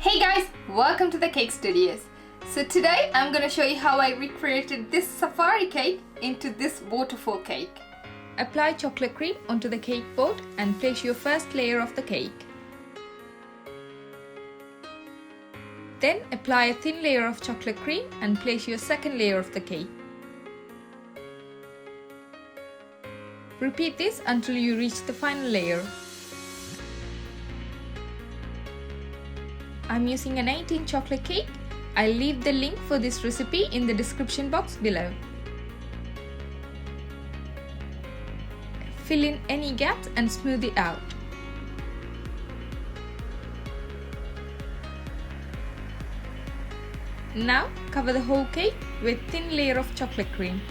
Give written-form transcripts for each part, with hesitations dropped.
Hey guys, welcome to the Cake Studios. So today I'm going to show you how I recreated this safari cake into this waterfall cake. Apply chocolate cream onto the cake board and place your first layer of the cake. Then apply a thin layer of chocolate cream and place your second layer of the cake. Repeat this until you reach the final layer. I'm using an 18 chocolate cake. I'll leave the link for this recipe in the description box below. Fill in any gaps and smooth it out. Now cover the whole cake with thin layer of chocolate cream.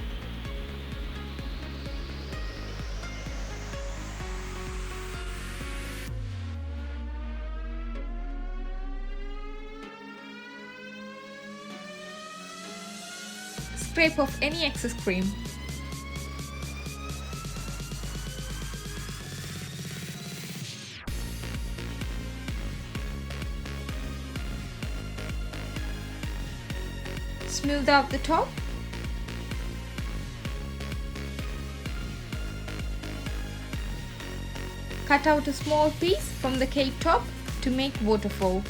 Scrape off any excess cream. Smooth out the top. Cut out a small piece from the cake top to make waterfall.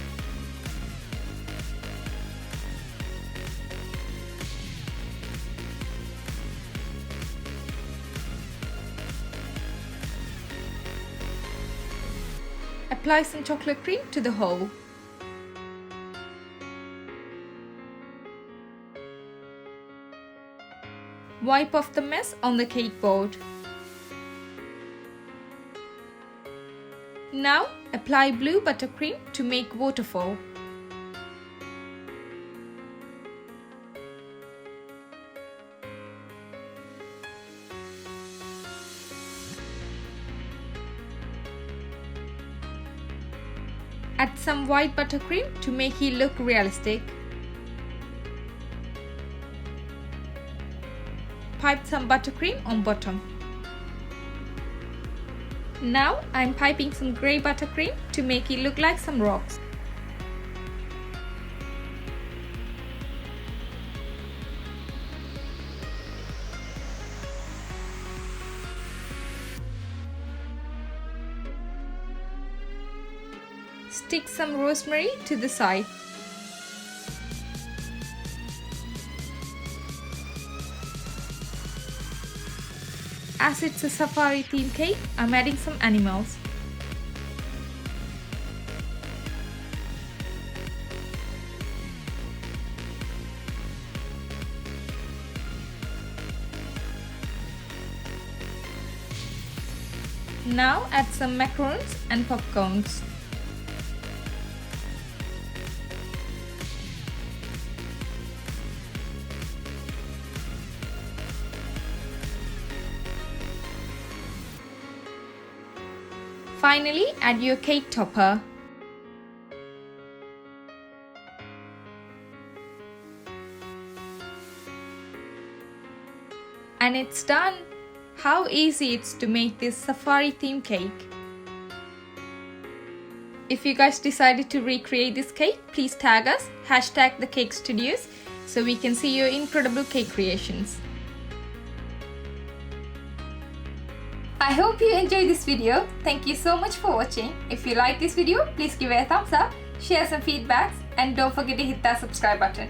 Apply some chocolate cream to the hole. Wipe off the mess on the cake board. Now apply blue buttercream to make waterfall. Add some white buttercream to make it look realistic. Pipe some buttercream on bottom. Now I'm piping some grey buttercream to make it look like some rocks. Stick some rosemary to the side. As it's a safari themed cake, I'm adding some animals. Now add some macarons and popcorns. Finally, add your cake topper. And it's done! How easy it's to make this safari themed cake. If you guys decided to recreate this cake, please tag us, hashtag the Cake Studios, so we can see your incredible cake creations. I hope you enjoyed this video. Thank you so much for watching. If you like this video, please give it a thumbs up, share some feedbacks, and don't forget to hit that subscribe button.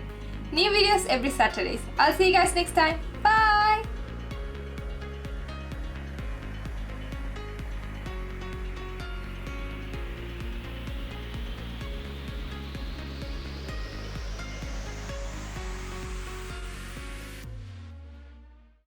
New videos every Saturdays. I'll see you guys next time.